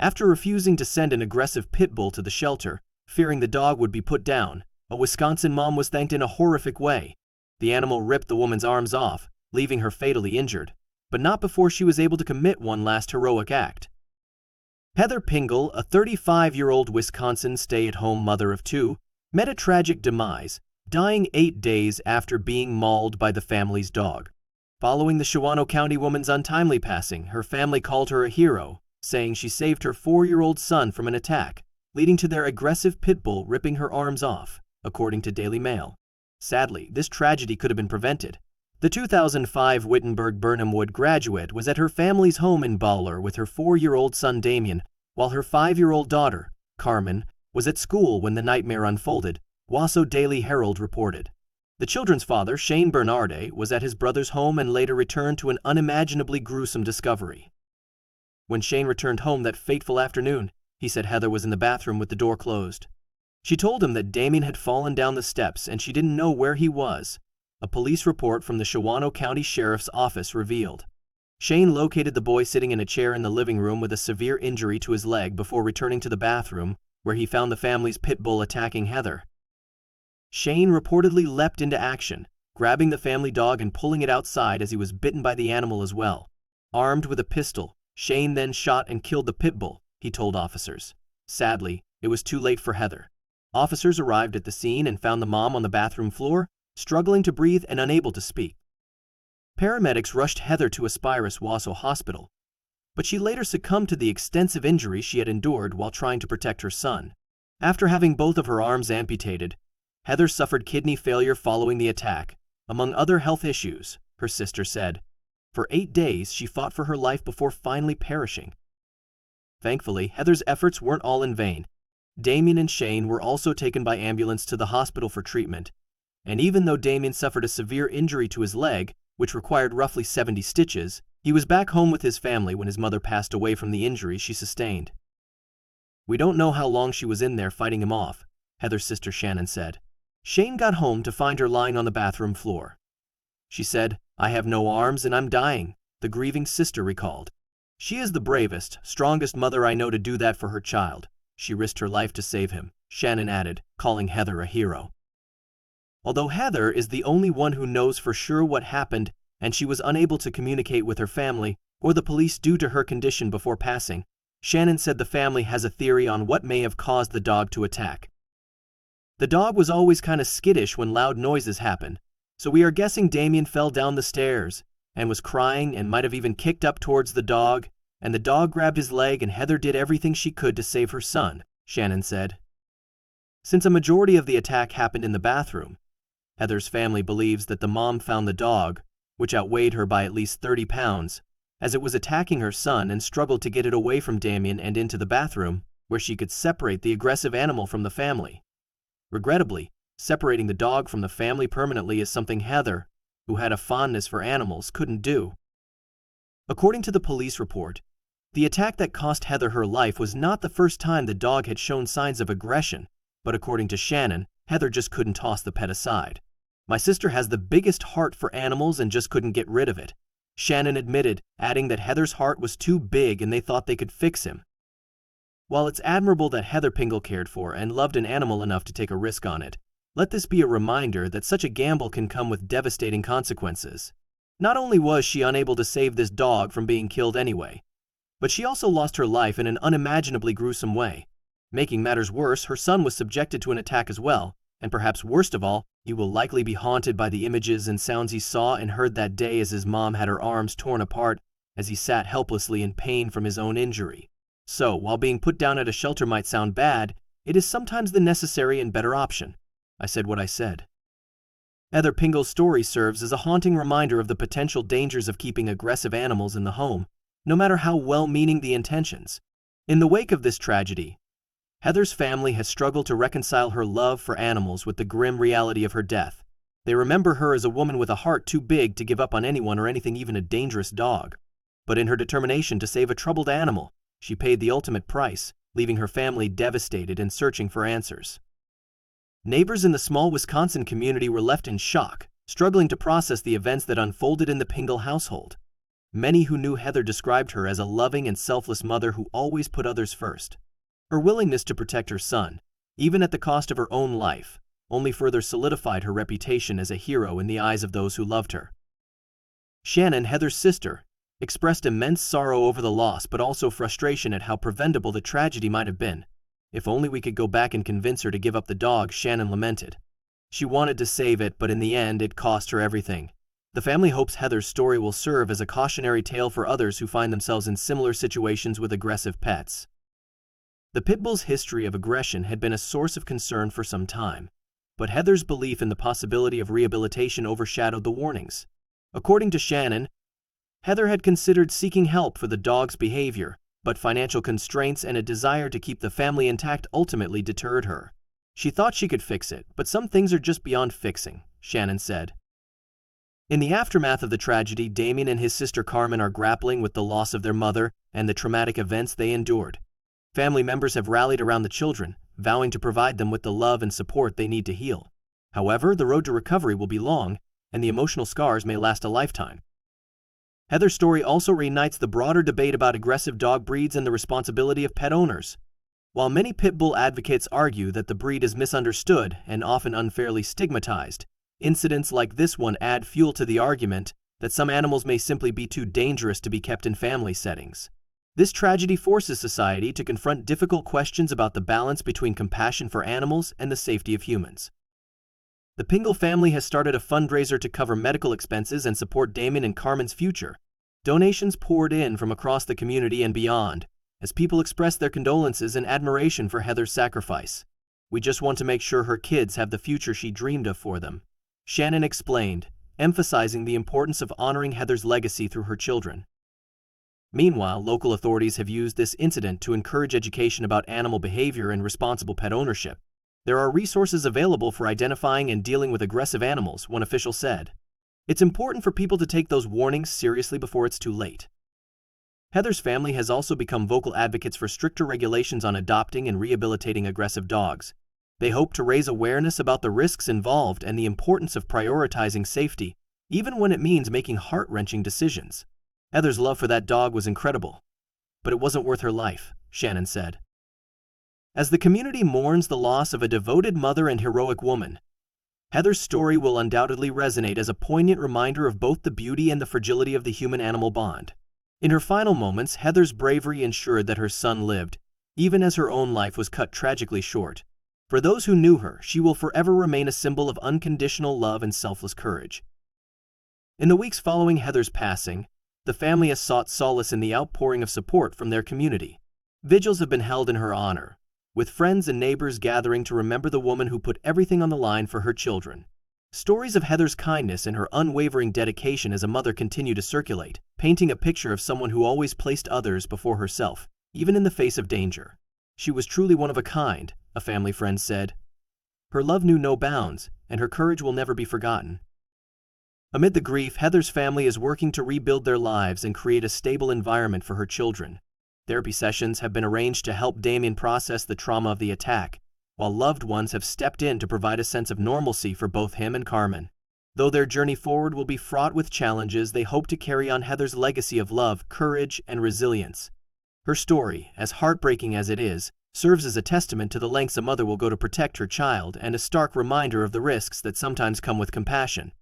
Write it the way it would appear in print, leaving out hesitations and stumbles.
After refusing to send an aggressive pit bull to the shelter, fearing the dog would be put down, a Wisconsin mom was thanked in a horrific way. The animal ripped the woman's arms off, leaving her fatally injured, but not before she was able to commit one last heroic act. Heather Pingle, a 35-year-old Wisconsin stay-at-home mother of two, met a tragic demise, dying 8 days after being mauled by the family's dog. Following the Shawano County woman's untimely passing, her family called her a hero, saying she saved her 4-year-old son from an attack, leading to their aggressive pit bull ripping her arms off, according to Daily Mail. Sadly, this tragedy could have been prevented. The 2005 Wittenberg-Burnham Wood graduate was at her family's home in Bowler with her 4-year-old son Damien, while her 5-year-old daughter, Carmen, was at school when the nightmare unfolded, Wausau Daily Herald reported. The children's father, Shane Bernarde, was at his brother's home and later returned to an unimaginably gruesome discovery. When Shane returned home that fateful afternoon, he said Heather was in the bathroom with the door closed. She told him that Damien had fallen down the steps and she didn't know where he was. A police report from the Shawano County Sheriff's Office revealed. Shane located the boy sitting in a chair in the living room with a severe injury to his leg before returning to the bathroom, where he found the family's pit bull attacking Heather. Shane reportedly leapt into action, grabbing the family dog and pulling it outside as he was bitten by the animal as well. Armed with a pistol, Shane then shot and killed the pit bull, he told officers. Sadly, it was too late for Heather. Officers arrived at the scene and found the mom on the bathroom floor, struggling to breathe and unable to speak. Paramedics rushed Heather to Aspirus Wausau Hospital, but she later succumbed to the extensive injuries she had endured while trying to protect her son. After having both of her arms amputated, Heather suffered kidney failure following the attack, among other health issues, her sister said. For 8 days, she fought for her life before finally perishing. Thankfully, Heather's efforts weren't all in vain. Damien and Shane were also taken by ambulance to the hospital for treatment, and even though Damien suffered a severe injury to his leg, which required roughly 70 stitches, he was back home with his family when his mother passed away from the injuries she sustained. "We don't know how long she was in there fighting him off," Heather's sister Shannon said. Shane got home to find her lying on the bathroom floor. She said, "I have no arms and I'm dying," the grieving sister recalled. "She is the bravest, strongest mother I know to do that for her child. She risked her life to save him," Shannon added, calling Heather a hero. Although Heather is the only one who knows for sure what happened and she was unable to communicate with her family or the police due to her condition before passing, Shannon said the family has a theory on what may have caused the dog to attack. "The dog was always kind of skittish when loud noises happened, so we are guessing Damien fell down the stairs and was crying and might have even kicked up towards the dog, and the dog grabbed his leg and Heather did everything she could to save her son," Shannon said. Since a majority of the attack happened in the bathroom, Heather's family believes that the mom found the dog, which outweighed her by at least 30 pounds, as it was attacking her son and struggled to get it away from Damien and into the bathroom, where she could separate the aggressive animal from the family. Regrettably, separating the dog from the family permanently is something Heather, who had a fondness for animals, couldn't do. According to the police report, the attack that cost Heather her life was not the first time the dog had shown signs of aggression, but according to Shannon, Heather just couldn't toss the pet aside. "My sister has the biggest heart for animals and just couldn't get rid of it," Shannon admitted, adding that Heather's heart was too big and they thought they could fix him. While it's admirable that Heather Pingle cared for and loved an animal enough to take a risk on it, let this be a reminder that such a gamble can come with devastating consequences. Not only was she unable to save this dog from being killed anyway, but she also lost her life in an unimaginably gruesome way. Making matters worse, her son was subjected to an attack as well, and perhaps worst of all, he will likely be haunted by the images and sounds he saw and heard that day as his mom had her arms torn apart as he sat helplessly in pain from his own injury. So, while being put down at a shelter might sound bad, it is sometimes the necessary and better option. I said what I said. Heather Pingle's story serves as a haunting reminder of the potential dangers of keeping aggressive animals in the home, no matter how well-meaning the intentions. In the wake of this tragedy, Heather's family has struggled to reconcile her love for animals with the grim reality of her death. They remember her as a woman with a heart too big to give up on anyone or anything, even a dangerous dog. But in her determination to save a troubled animal, she paid the ultimate price, leaving her family devastated and searching for answers. Neighbors in the small Wisconsin community were left in shock, struggling to process the events that unfolded in the Pingle household. Many who knew Heather described her as a loving and selfless mother who always put others first. Her willingness to protect her son, even at the cost of her own life, only further solidified her reputation as a hero in the eyes of those who loved her. Shannon, Heather's sister, expressed immense sorrow over the loss but also frustration at how preventable the tragedy might have been. "If only we could go back and convince her to give up the dog," Shannon lamented. She wanted to save it, but in the end it cost her everything. The family hopes Heather's story will serve as a cautionary tale for others who find themselves in similar situations with aggressive pets. The pitbull's history of aggression had been a source of concern for some time, but Heather's belief in the possibility of rehabilitation overshadowed the warnings. According to Shannon, Heather had considered seeking help for the dog's behavior, but financial constraints and a desire to keep the family intact ultimately deterred her. "She thought she could fix it, but some things are just beyond fixing," Shannon said. In the aftermath of the tragedy, Damien and his sister Carmen are grappling with the loss of their mother and the traumatic events they endured. Family members have rallied around the children, vowing to provide them with the love and support they need to heal. However, the road to recovery will be long, and the emotional scars may last a lifetime. Heather's story also reunites the broader debate about aggressive dog breeds and the responsibility of pet owners. While many pit bull advocates argue that the breed is misunderstood and often unfairly stigmatized, incidents like this one add fuel to the argument that some animals may simply be too dangerous to be kept in family settings. This tragedy forces society to confront difficult questions about the balance between compassion for animals and the safety of humans. The Pingle family has started a fundraiser to cover medical expenses and support Damien and Carmen's future. Donations poured in from across the community and beyond, as people express their condolences and admiration for Heather's sacrifice. "We just want to make sure her kids have the future she dreamed of for them," Shannon explained, emphasizing the importance of honoring Heather's legacy through her children. Meanwhile, local authorities have used this incident to encourage education about animal behavior and responsible pet ownership. "There are resources available for identifying and dealing with aggressive animals," one official said. "It's important for people to take those warnings seriously before it's too late." Heather's family has also become vocal advocates for stricter regulations on adopting and rehabilitating aggressive dogs. They hope to raise awareness about the risks involved and the importance of prioritizing safety, even when it means making heart-wrenching decisions. "Heather's love for that dog was incredible, but it wasn't worth her life," Shannon said. As the community mourns the loss of a devoted mother and heroic woman, Heather's story will undoubtedly resonate as a poignant reminder of both the beauty and the fragility of the human-animal bond. In her final moments, Heather's bravery ensured that her son lived, even as her own life was cut tragically short. For those who knew her, she will forever remain a symbol of unconditional love and selfless courage. In the weeks following Heather's passing, the family has sought solace in the outpouring of support from their community. Vigils have been held in her honor, with friends and neighbors gathering to remember the woman who put everything on the line for her children. Stories of Heather's kindness and her unwavering dedication as a mother continue to circulate, painting a picture of someone who always placed others before herself, even in the face of danger. "She was truly one of a kind," a family friend said. "Her love knew no bounds, and her courage will never be forgotten." Amid the grief, Heather's family is working to rebuild their lives and create a stable environment for her children. Therapy sessions have been arranged to help Damien process the trauma of the attack, while loved ones have stepped in to provide a sense of normalcy for both him and Carmen. Though their journey forward will be fraught with challenges, they hope to carry on Heather's legacy of love, courage, and resilience. Her story, as heartbreaking as it is, serves as a testament to the lengths a mother will go to protect her child and a stark reminder of the risks that sometimes come with compassion.